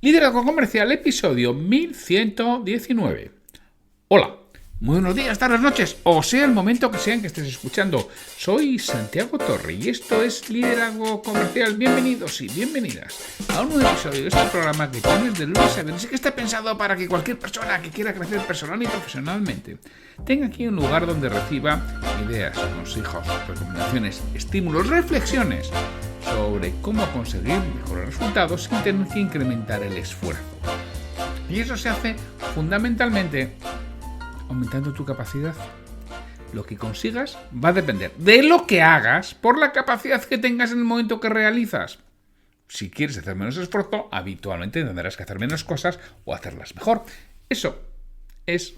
Liderazgo Comercial, episodio 1119. Hola, muy buenos días, tardes, noches, o sea el momento que sea en que estés escuchando. Soy Santiago Torre y esto es Liderazgo Comercial. Bienvenidos y bienvenidas a un nuevo episodio de este programa que tienes de lunes a viernes y que está pensado para que cualquier persona que quiera crecer personal y profesionalmente tenga aquí un lugar donde reciba ideas, consejos, recomendaciones, estímulos, reflexiones sobre cómo conseguir mejores resultados sin tener que incrementar el esfuerzo. Y eso se hace fundamentalmente aumentando tu capacidad. Lo que consigas va a depender de lo que hagas por la capacidad que tengas en el momento que realizas. Si quieres hacer menos esfuerzo, habitualmente tendrás que hacer menos cosas o hacerlas mejor. Eso es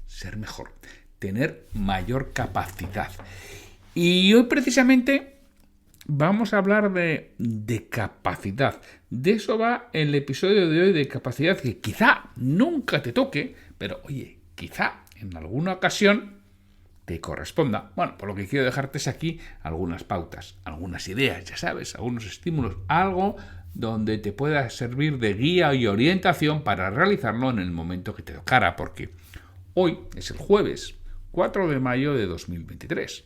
ser mejor, tener mayor capacidad. Y hoy precisamente vamos a hablar de capacidad. De eso va el episodio de hoy, de capacidad, que quizá nunca te toque, pero oye, quizá en alguna ocasión te corresponda. Bueno, por lo que quiero dejarte es aquí algunas pautas, algunas ideas, ya sabes, algunos estímulos, algo donde te pueda servir de guía y orientación para realizarlo en el momento que te tocara, porque hoy es el jueves 4 de mayo de 2023.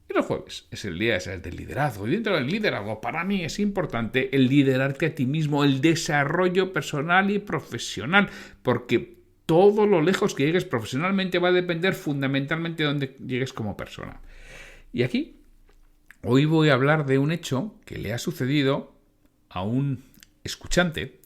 Y los jueves es el día del liderazgo. Y dentro del liderazgo, para mí es importante el liderarte a ti mismo, el desarrollo personal y profesional, porque todo lo lejos que llegues profesionalmente va a depender fundamentalmente de dónde llegues como persona. Y aquí, hoy voy a hablar de un hecho que le ha sucedido a un escuchante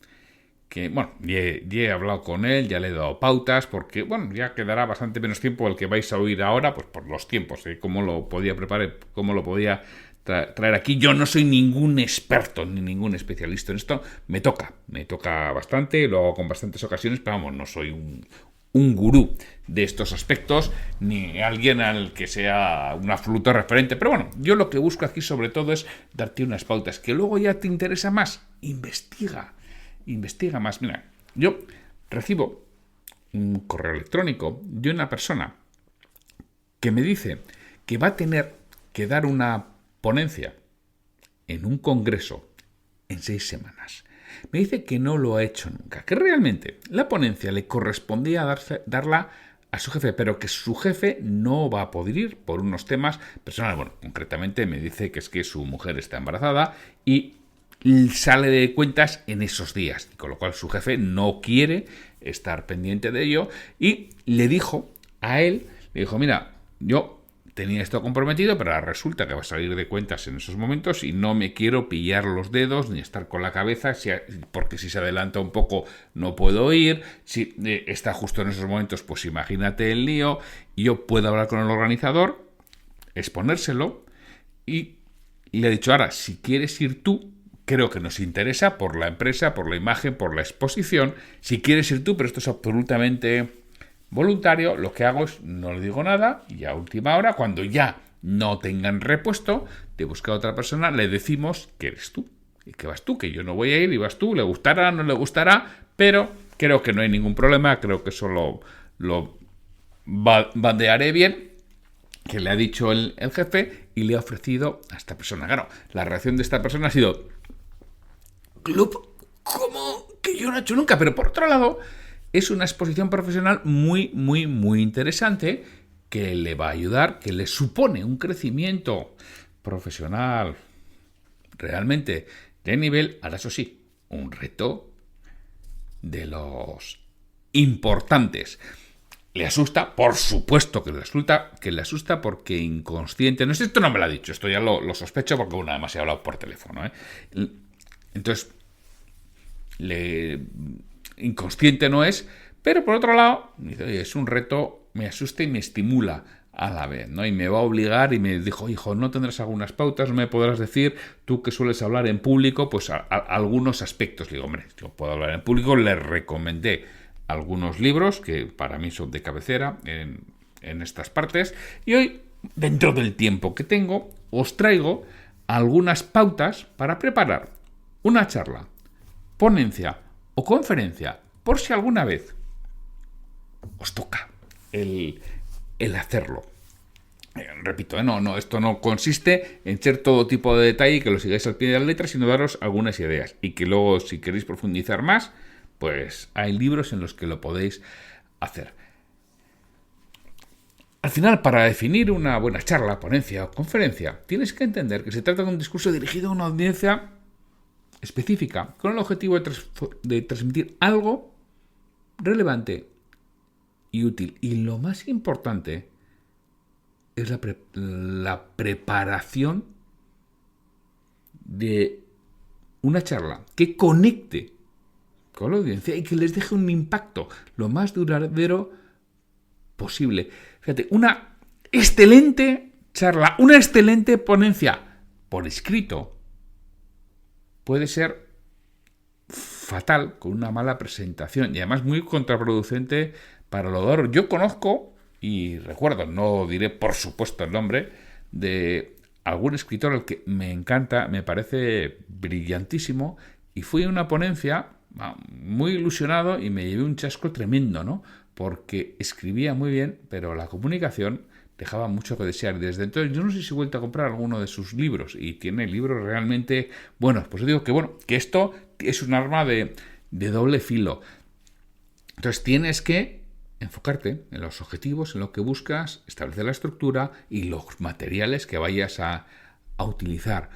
que, bueno, ya he hablado con él, ya le he dado pautas, porque, bueno, ya quedará bastante menos tiempo el que vais a oír ahora, pues por los tiempos, cómo lo podía preparar, cómo lo podía traer aquí. Yo no soy ningún experto ni ningún especialista en esto, me toca bastante, lo hago con bastantes ocasiones, pero vamos, no soy un gurú de estos aspectos, ni alguien al que sea un absoluto referente, pero bueno, yo lo que busco aquí sobre todo es darte unas pautas, que luego ya te interesa más, investiga más. Mira, yo recibo un correo electrónico de una persona que me dice que va a tener que dar una ponencia en un congreso en 6 semanas. Me dice que no lo ha hecho nunca, que realmente la ponencia le correspondía darla a su jefe, pero que su jefe no va a poder ir por unos temas personales. Bueno, concretamente me dice que es que su mujer está embarazada y sale de cuentas en esos días, con lo cual su jefe no quiere estar pendiente de ello y le dijo, mira, yo tenía esto comprometido, pero ahora resulta que va a salir de cuentas en esos momentos y no me quiero pillar los dedos ni estar con la cabeza, porque si se adelanta un poco no puedo ir, si está justo en esos momentos, pues imagínate el lío, y yo puedo hablar con el organizador, exponérselo, y le he dicho, ahora, si quieres ir tú, creo que nos interesa por la empresa, por la imagen, por la exposición. Si quieres ir tú, pero esto es absolutamente voluntario, lo que hago es no le digo nada y a última hora, cuando ya no tengan repuesto, te busca otra persona, le decimos que eres tú y que vas tú, que yo no voy a ir y vas tú, le gustará, no le gustará, pero creo que no hay ningún problema, creo que eso lo bandearé bien, que le ha dicho el jefe y le ha ofrecido a esta persona. Claro, la reacción de esta persona ha sido: Club, ¿cómo? Que yo no he hecho nunca. Pero por otro lado, es una exposición profesional muy, muy, muy interesante que le va a ayudar, que le supone un crecimiento profesional realmente de nivel. Ahora, eso sí, un reto de los importantes. ¿Le asusta? Por supuesto que le asusta porque inconsciente. No sé, esto no me lo ha dicho, esto ya lo sospecho porque además he hablado por teléfono, Entonces, inconsciente no es, pero por otro lado, es un reto, me asusta y me estimula a la vez, ¿no? Y me va a obligar y me dijo, hijo, ¿no tendrás algunas pautas? ¿No me podrás decir, tú que sueles hablar en público, pues algunos aspectos? Le digo, hombre, yo puedo hablar en público, le recomendé algunos libros que para mí son de cabecera en estas partes, y hoy, dentro del tiempo que tengo, os traigo algunas pautas para preparar una charla, ponencia o conferencia, por si alguna vez os toca el hacerlo. Repito, esto no consiste en ser todo tipo de detalle y que lo sigáis al pie de la letra, sino daros algunas ideas y que luego, si queréis profundizar más, pues hay libros en los que lo podéis hacer. Al final, para definir una buena charla, ponencia o conferencia, tienes que entender que se trata de un discurso dirigido a una audiencia específica, con el objetivo de transmitir algo relevante y útil. Y lo más importante es la preparación de una charla que conecte con la audiencia y que les deje un impacto lo más duradero posible. Fíjate, una excelente charla, una excelente ponencia por escrito puede ser fatal con una mala presentación y además muy contraproducente para el orador. Yo conozco y recuerdo, no diré por supuesto el nombre, de algún escritor al que me encanta, me parece brillantísimo, y fui a una ponencia muy ilusionado y me llevé un chasco tremendo, ¿no? Porque escribía muy bien, pero la comunicación dejaba mucho que desear. Y desde entonces yo no sé si he vuelto a comprar alguno de sus libros, y tiene libros realmente buenos. Pues yo digo que esto es un arma de doble filo. Entonces tienes que enfocarte en los objetivos, en lo que buscas, establecer la estructura y los materiales que vayas a utilizar.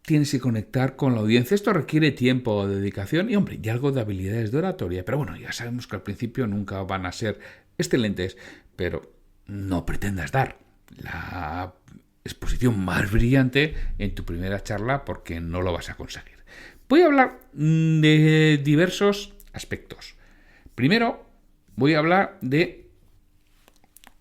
Tienes que conectar con la audiencia. Esto requiere tiempo, dedicación y, hombre, y algo de habilidades de oratoria. Pero bueno, ya sabemos que al principio nunca van a ser excelentes, pero no pretendas dar la exposición más brillante en tu primera charla porque no lo vas a conseguir. Voy a hablar de diversos aspectos. Primero, voy a hablar de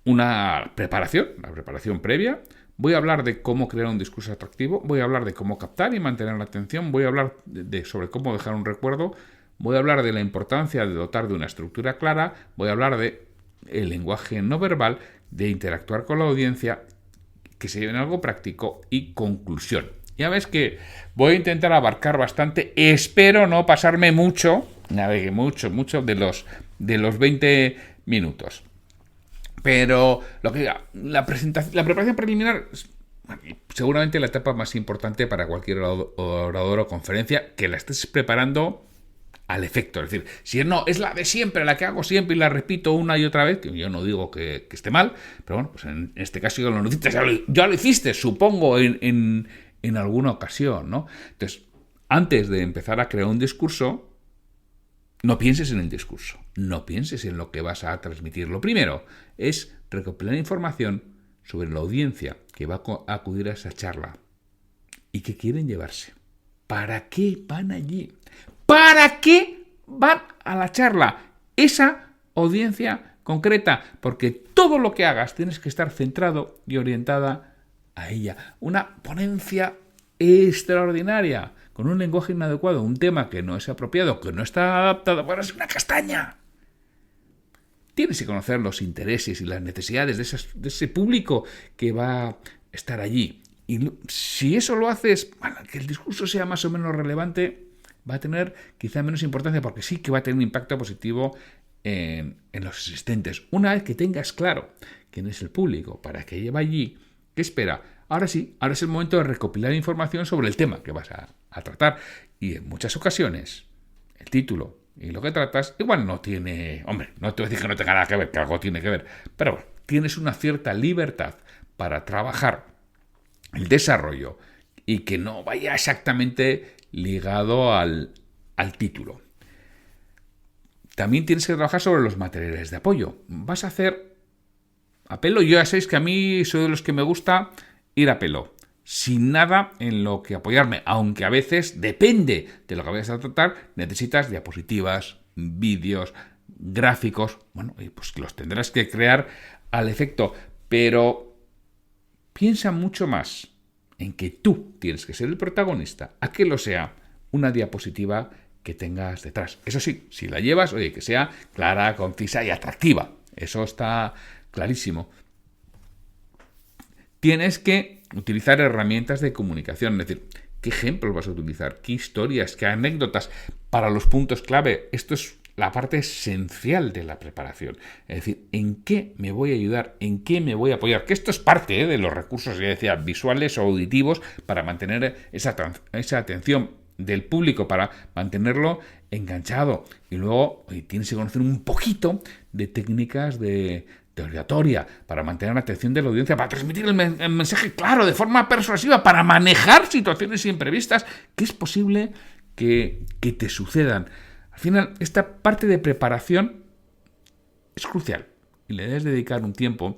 una preparación, la preparación previa. Voy a hablar de cómo crear un discurso atractivo. Voy a hablar de cómo captar y mantener la atención. Voy a hablar sobre cómo dejar un recuerdo. Voy a hablar de la importancia de dotar de una estructura clara. Voy a hablar de el lenguaje no verbal, de interactuar con la audiencia, que se lleve en algo práctico, y conclusión. Ya ves que voy a intentar abarcar bastante. Espero no pasarme mucho de los 20 minutos. Pero la preparación preliminar es seguramente la etapa más importante para cualquier orador o conferencia, que la estés preparando al efecto. Es decir, si no es la de siempre, la que hago siempre y la repito una y otra vez, que yo no digo que esté mal, pero bueno, pues en este caso ya lo hiciste, supongo, en alguna ocasión, ¿no? Entonces, antes de empezar a crear un discurso, no pienses en el discurso, no pienses en lo que vas a transmitir. Lo primero es recopilar información sobre la audiencia que va a acudir a esa charla y que quieren llevarse. ¿Para qué van allí? ¿Para qué van a la charla? Esa audiencia concreta, porque todo lo que hagas tienes que estar centrado y orientada a ella. Una ponencia extraordinaria, con un lenguaje inadecuado, un tema que no es apropiado, que no está adaptado, bueno, es una castaña. Tienes que conocer los intereses y las necesidades de ese público que va a estar allí. Y si eso lo haces, bueno, que el discurso sea más o menos relevante, va a tener quizá menos importancia, porque sí que va a tener un impacto positivo en los asistentes. Una vez que tengas claro quién es el público, para qué lleva allí, qué espera, ahora sí, ahora es el momento de recopilar información sobre el tema que vas a tratar. Y en muchas ocasiones, el título y lo que tratas igual no tiene... Hombre, no te voy a decir que no tenga nada que ver, que algo tiene que ver, pero bueno, tienes una cierta libertad para trabajar el desarrollo y que no vaya exactamente ligado al título. También tienes que trabajar sobre los materiales de apoyo. Vas a hacer a pelo. Yo ya sabéis que a mí soy de los que me gusta ir a pelo, sin nada en lo que apoyarme, aunque a veces, depende de lo que vayas a tratar, necesitas diapositivas, vídeos, gráficos. Bueno, pues los tendrás que crear al efecto, pero piensa mucho más en que tú tienes que ser el protagonista, a que lo sea una diapositiva que tengas detrás. Eso sí, si la llevas, oye, que sea clara, concisa y atractiva. Eso está clarísimo. Tienes que utilizar herramientas de comunicación, es decir, ¿qué ejemplos vas a utilizar? ¿Qué historias? ¿Qué anécdotas para los puntos clave? Esto es la parte esencial de la preparación. Es decir, ¿en qué me voy a ayudar? ¿En qué me voy a apoyar? Que esto es parte de los recursos, ya decía, visuales o auditivos para mantener esa atención. del público para mantenerlo enganchado. Y luego tienes que conocer un poquito de técnicas de oratoria para mantener la atención de la audiencia, para transmitir el mensaje claro, de forma persuasiva, para manejar situaciones imprevistas que es posible que te sucedan. Al final, esta parte de preparación es crucial y le debes dedicar un tiempo.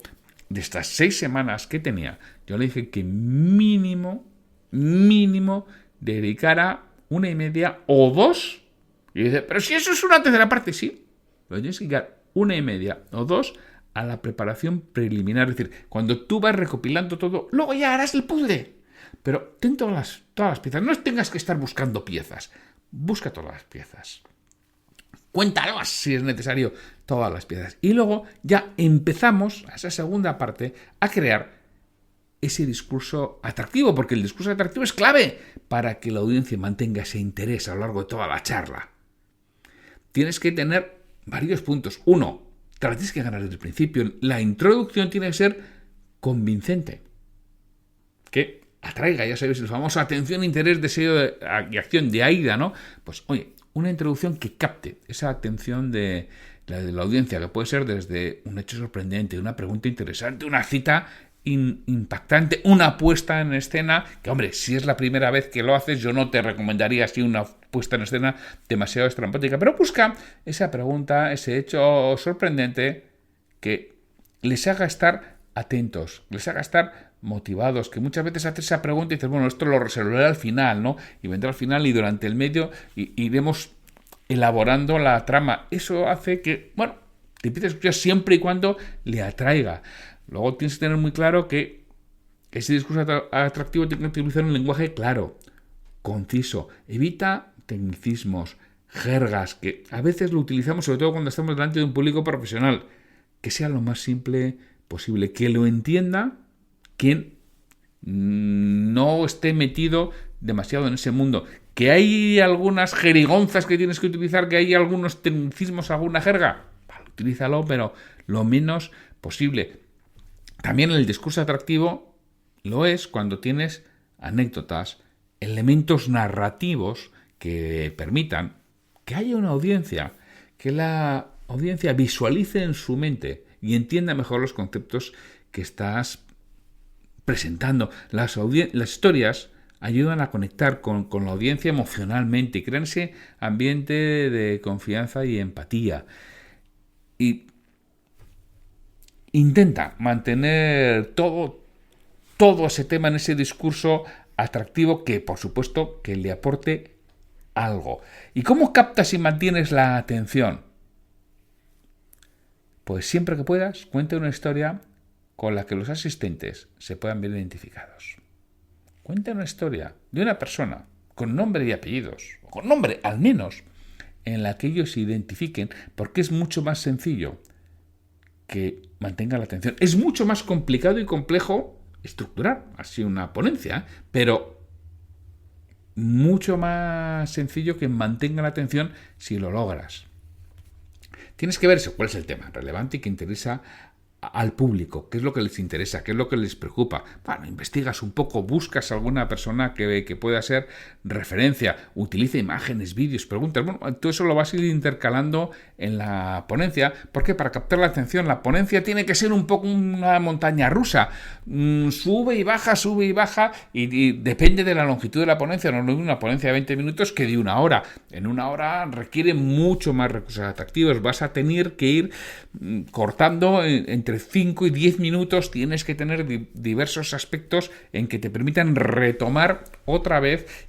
De estas 6 semanas que tenía, yo le dije que mínimo dedicara 1,5 o 2. Y dice, pero si eso es una tercera parte, sí. Pero tienes que dedicar 1,5 o 2 a la preparación preliminar. Es decir, cuando tú vas recopilando todo, luego ya harás el puzzle. Pero ten todas las piezas. No tengas que estar buscando piezas. Busca todas las piezas. Cuéntalas si es necesario todas las piezas. Y luego ya empezamos a esa segunda parte a crear ese discurso atractivo, porque el discurso atractivo es clave para que la audiencia mantenga ese interés a lo largo de toda la charla. Tienes que tener varios puntos. Uno, te la tienes que ganar desde el principio. La introducción tiene que ser convincente. Que atraiga, ya sabéis, el famoso atención, interés, deseo y acción de AIDA, ¿no? Pues, oye, una introducción que capte esa atención de la audiencia, que puede ser desde un hecho sorprendente, una pregunta interesante, una cita impactante, una puesta en escena, que hombre, si es la primera vez que lo haces, yo no te recomendaría así una puesta en escena demasiado estrambótica, pero busca esa pregunta, ese hecho sorprendente que les haga estar atentos, les haga estar motivados, que muchas veces haces esa pregunta y dices, bueno, esto lo resolveré al final, ¿no? Y vendrá al final y durante el medio iremos elaborando la trama. Eso hace que, bueno, te empieces a escuchar siempre y cuando le atraiga. Luego tienes que tener muy claro que ese discurso atractivo tiene que utilizar un lenguaje claro, conciso. Evita tecnicismos, jergas, que a veces lo utilizamos, sobre todo cuando estamos delante de un público profesional. Que sea lo más simple posible, que lo entienda quien no esté metido demasiado en ese mundo. Que hay algunas jerigonzas que tienes que utilizar, que hay algunos tecnicismos, alguna jerga, vale, utilízalo, pero lo menos posible. También el discurso atractivo lo es cuando tienes anécdotas, elementos narrativos que permitan que haya una audiencia, que la audiencia visualice en su mente y entienda mejor los conceptos que estás presentando. Las historias ayudan a conectar con la audiencia emocionalmente y crean ese ambiente de confianza y empatía. Y intenta mantener todo ese tema en ese discurso atractivo que, por supuesto, que le aporte algo. ¿Y cómo captas y mantienes la atención? Pues siempre que puedas, cuenta una historia con la que los asistentes se puedan ver identificados. Cuenta una historia de una persona con nombre y apellidos, o con nombre al menos, en la que ellos se identifiquen, porque es mucho más sencillo que mantenga la atención. Es mucho más complicado y complejo estructurar así una ponencia, pero mucho más sencillo que mantenga la atención si lo logras. Tienes que ver cuál es el tema relevante y que interesa al público, qué es lo que les interesa, qué es lo que les preocupa. Bueno, investigas un poco, buscas a alguna persona que pueda ser referencia, utiliza imágenes, vídeos, preguntas. Bueno, todo eso lo vas a ir intercalando en la ponencia, porque para captar la atención, la ponencia tiene que ser un poco una montaña rusa. Sube y baja, y depende de la longitud de la ponencia. No es una ponencia de 20 minutos que de 1 hora. En 1 hora requiere mucho más recursos atractivos. Vas a tener que ir cortando entre 5 y 10 minutos. Tienes que tener diversos aspectos en que te permitan retomar otra vez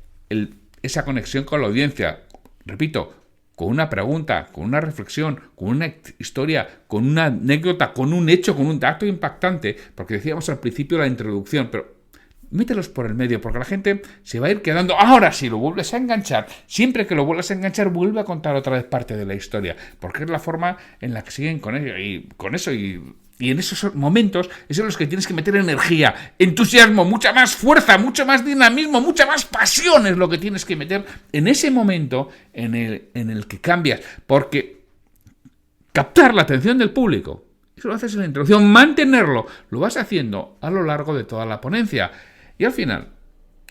esa conexión con la audiencia. Repito, con una pregunta, con una reflexión, con una historia, con una anécdota, con un hecho, con un dato impactante, porque decíamos al principio la introducción, pero mételos por el medio, porque la gente se va a ir quedando. Ahora, si lo vuelves a enganchar, siempre que lo vuelvas a enganchar, vuelve a contar otra vez parte de la historia, porque es la forma en la que siguen con ello, y en esos momentos es en los que tienes que meter energía, entusiasmo, mucha más fuerza, mucho más dinamismo, mucha más pasión es lo que tienes que meter en ese momento en el que cambias, porque captar la atención del público, eso lo haces en la introducción, mantenerlo, lo vas haciendo a lo largo de toda la ponencia. Y al final,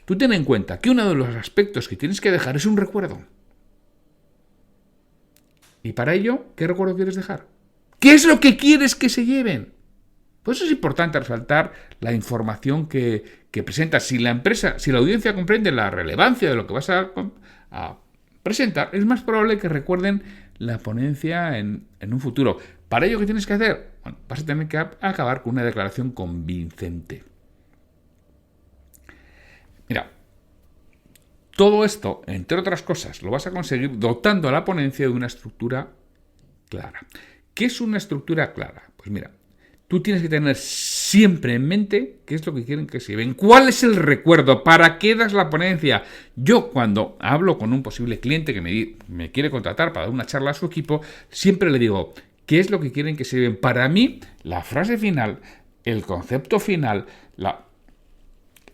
tú ten en cuenta que uno de los aspectos que tienes que dejar es un recuerdo. Y para ello, ¿qué recuerdo quieres dejar? ¿Qué es lo que quieres que se lleven? Por eso es importante resaltar la información que presentas. Si la audiencia comprende la relevancia de lo que vas a presentar, es más probable que recuerden la ponencia en un futuro. ¿Para ello qué tienes que hacer? Bueno, vas a tener que acabar con una declaración convincente. Mira, todo esto, entre otras cosas, lo vas a conseguir dotando a la ponencia de una estructura clara. ¿Qué es una estructura clara? Pues mira, tú tienes que tener siempre en mente qué es lo que quieren que se lleven. ¿Cuál es el recuerdo? ¿Para qué das la ponencia? Yo, cuando hablo con un posible cliente que me quiere contratar para dar una charla a su equipo, siempre le digo, ¿qué es lo que quieren que se lleven? Para mí, la frase final, el concepto final,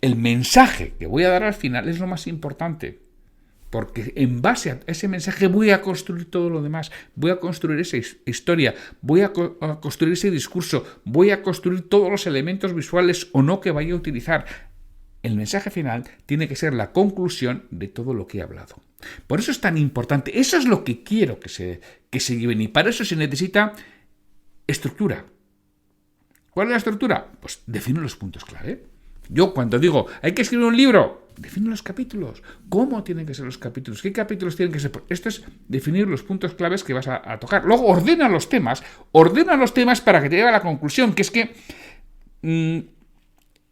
el mensaje que voy a dar al final es lo más importante. Porque en base a ese mensaje voy a construir todo lo demás, voy a construir esa historia, voy a construir ese discurso, voy a construir todos los elementos visuales o no que vaya a utilizar. El mensaje final tiene que ser la conclusión de todo lo que he hablado. Por eso es tan importante, eso es lo que quiero que se lleven y para eso se necesita estructura. ¿Cuál es la estructura? Pues defino los puntos clave. Yo cuando digo, hay que escribir un libro, define los capítulos. ¿Cómo tienen que ser los capítulos? ¿Qué capítulos tienen que ser? Esto es definir los puntos claves que vas a tocar. Luego ordena los temas para que te lleve a la conclusión, que es que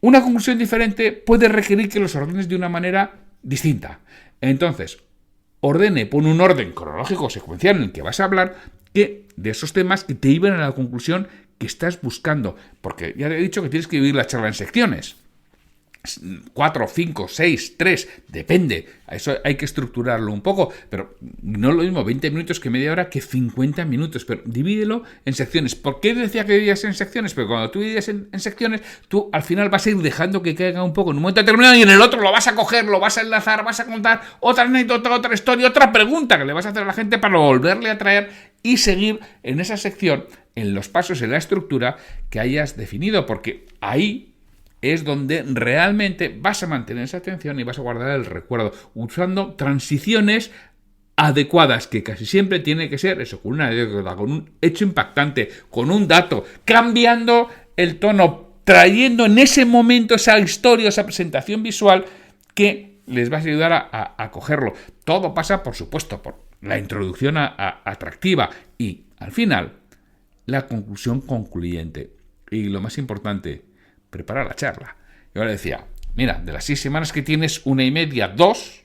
una conclusión diferente puede requerir que los ordenes de una manera distinta. Entonces, pon un orden cronológico secuencial en el que vas a hablar de esos temas que te lleven a la conclusión que estás buscando. Porque ya te he dicho que tienes que dividir la charla en secciones. 4, 5, 6, 3, depende. Eso hay que estructurarlo un poco, pero no es lo mismo 20 minutos que media hora que 50 minutos, pero divídelo en secciones. ¿Por qué decía que dividías en secciones? Porque cuando tú divides en secciones, tú al final vas a ir dejando que caiga un poco en un momento determinado y en el otro lo vas a coger, lo vas a enlazar, vas a contar otra anécdota, otra historia, otra pregunta que le vas a hacer a la gente para volverle a traer y seguir en esa sección, en los pasos, en la estructura que hayas definido, porque ahí es donde realmente vas a mantener esa atención y vas a guardar el recuerdo, usando transiciones adecuadas, que casi siempre tiene que ser eso, con una anécdota, con un hecho impactante, con un dato, cambiando el tono, trayendo en ese momento esa historia, esa presentación visual que les va a ayudar a cogerlo. Todo pasa, por supuesto, por la introducción atractiva y, al final, la conclusión concluyente. Y lo más importante, preparar la charla. Yo le decía, mira, de las 6 semanas que tienes, 1,5, 2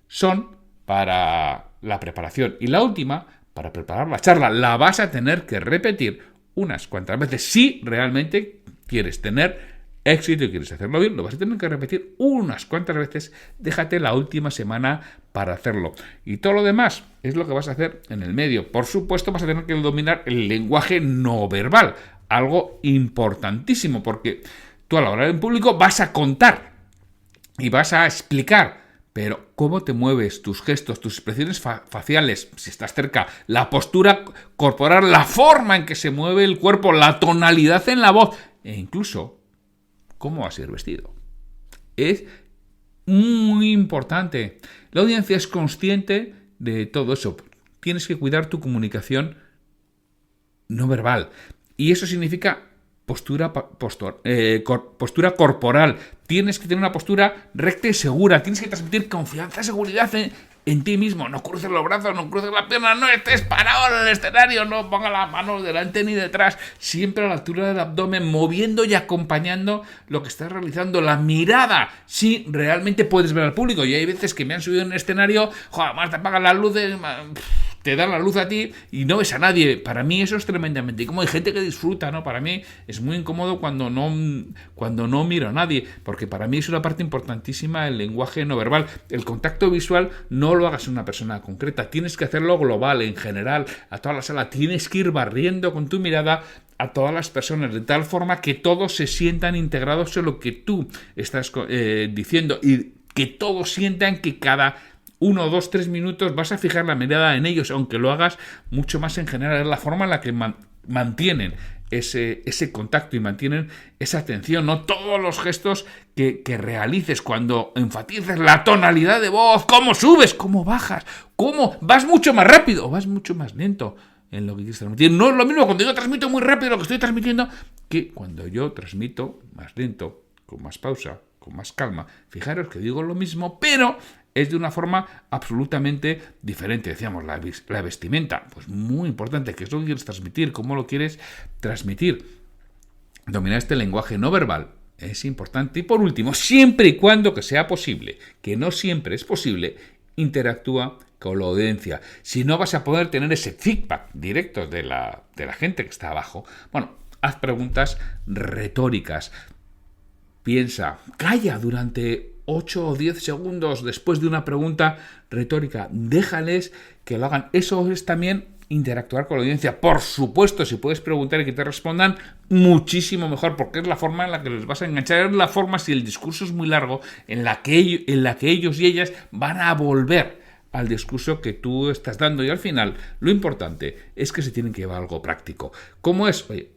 son para la preparación. Y la última, para preparar la charla. La vas a tener que repetir unas cuantas veces. Si realmente quieres tener éxito y quieres hacerlo bien, lo vas a tener que repetir unas cuantas veces. Déjate la última semana para hacerlo. Y todo lo demás es lo que vas a hacer en el medio. Por supuesto, vas a tener que dominar el lenguaje no verbal. Algo importantísimo, porque tú al hablar en público vas a contar y vas a explicar, pero cómo te mueves, tus gestos, tus expresiones faciales, si estás cerca, la postura corporal, la forma en que se mueve el cuerpo, la tonalidad en la voz e incluso cómo vas a ir vestido. Es muy importante. La audiencia es consciente de todo eso. Tienes que cuidar tu comunicación no verbal. Y eso significa postura corporal. Tienes que tener una postura recta y segura. Tienes que transmitir confianza, seguridad en ti mismo. No cruces los brazos, no cruces las piernas, no estés parado en el escenario, no ponga las manos delante ni detrás. Siempre a la altura del abdomen, moviendo y acompañando lo que estás realizando. La mirada, si realmente puedes ver al público. Y hay veces que me han subido en el escenario, joder, más te apagan las luces, te dan la luz a ti y no ves a nadie. Para mí eso es tremendamente incómodo. Hay gente que disfruta, ¿no? Para mí es muy incómodo cuando no miro a nadie, porque para mí es una parte importantísima el lenguaje no verbal. El contacto visual no lo hagas en una persona concreta, tienes que hacerlo global, en general, a toda la sala. Tienes que ir barriendo con tu mirada a todas las personas, de tal forma que todos se sientan integrados en lo que tú estás diciendo y que todos sientan que cada 1, 2, 3 minutos vas a fijar la mirada en ellos, aunque lo hagas mucho más en general. Es la forma en la que mantienen ese contacto y mantienen esa atención, no todos los gestos que realices cuando enfatizas la tonalidad de voz, cómo subes, cómo bajas, cómo vas mucho más rápido o vas mucho más lento en lo que quieres transmitir. No es lo mismo cuando yo transmito muy rápido lo que estoy transmitiendo que cuando yo transmito más lento, con más pausa, con más calma. Fijaros que digo lo mismo, pero es de una forma absolutamente diferente. Decíamos, la vestimenta, pues muy importante, qué es lo que quieres transmitir, cómo lo quieres transmitir. Dominar este lenguaje no verbal es importante. Y por último, siempre y cuando que sea posible, que no siempre es posible, interactúa con la audiencia. Si no vas a poder tener ese feedback directo de la gente que está abajo, bueno, haz preguntas retóricas. Piensa, calla durante 8 o 10 segundos después de una pregunta retórica. Déjales que lo hagan. Eso es también interactuar con la audiencia. Por supuesto, si puedes preguntar y que te respondan, muchísimo mejor, porque es la forma en la que les vas a enganchar. Es la forma, si el discurso es muy largo, en la que ellos y ellas van a volver al discurso que tú estás dando. Y al final, lo importante es que se tienen que llevar algo práctico. ¿Cómo es? Oye,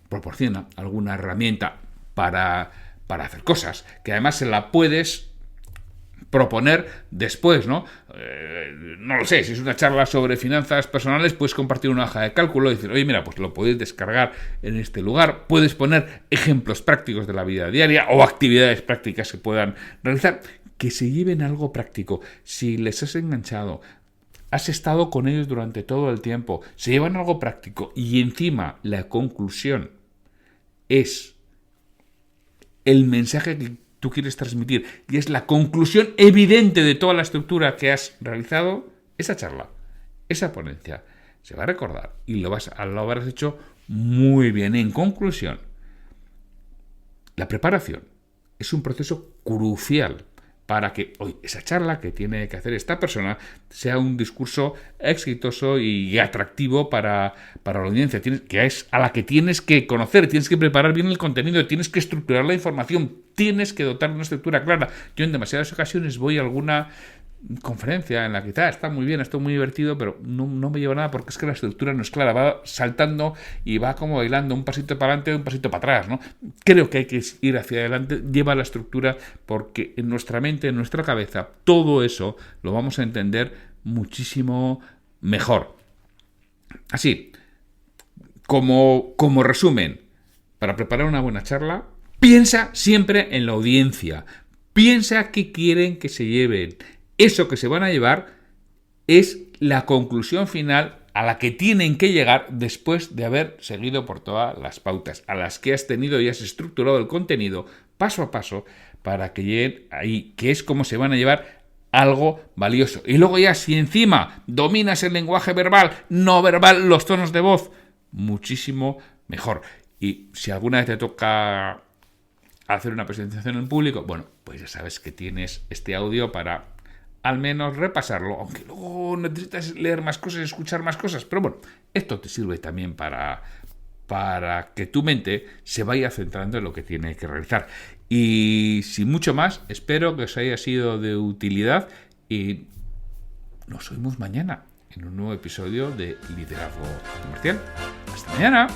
proporciona alguna herramienta para hacer cosas, que además se la puedes proponer después, ¿no? No lo sé, si es una charla sobre finanzas personales, puedes compartir una hoja de cálculo y decir, oye, mira, pues lo podéis descargar en este lugar, puedes poner ejemplos prácticos de la vida diaria o actividades prácticas que puedan realizar, que se lleven algo práctico. Si les has enganchado, has estado con ellos durante todo el tiempo, se llevan algo práctico y encima la conclusión es el mensaje que tú quieres transmitir y es la conclusión evidente de toda la estructura que has realizado, esa charla, esa ponencia, se va a recordar y lo habrás hecho muy bien. En conclusión, la preparación es un proceso crucial para que hoy esa charla que tiene que hacer esta persona sea un discurso exitoso y atractivo para la audiencia, que es a la que tienes que conocer, tienes que preparar bien el contenido, tienes que estructurar la información, tienes que dotar de una estructura clara. Yo en demasiadas ocasiones voy a alguna conferencia en la que está muy bien, esto muy divertido, pero no me lleva nada porque es que la estructura no es clara, va saltando y va como bailando un pasito para adelante y un pasito para atrás, ¿no? Creo que hay que ir hacia adelante, lleva la estructura, porque en nuestra mente, en nuestra cabeza, todo eso lo vamos a entender muchísimo mejor. Así, como resumen, para preparar una buena charla, piensa siempre en la audiencia, piensa qué quieren que se lleven. Eso que se van a llevar es la conclusión final a la que tienen que llegar después de haber seguido por todas las pautas a las que has tenido y has estructurado el contenido paso a paso para que lleguen ahí, que es como se van a llevar algo valioso. Y luego ya, si encima dominas el lenguaje verbal, no verbal, los tonos de voz, muchísimo mejor. Y si alguna vez te toca hacer una presentación en público, bueno, pues ya sabes que tienes este audio para al menos repasarlo, aunque luego necesitas leer más cosas y escuchar más cosas, pero bueno, esto te sirve también para que tu mente se vaya centrando en lo que tiene que realizar. Y sin mucho más, espero que os haya sido de utilidad y nos oímos mañana en un nuevo episodio de Liderazgo Comercial. ¡Hasta mañana!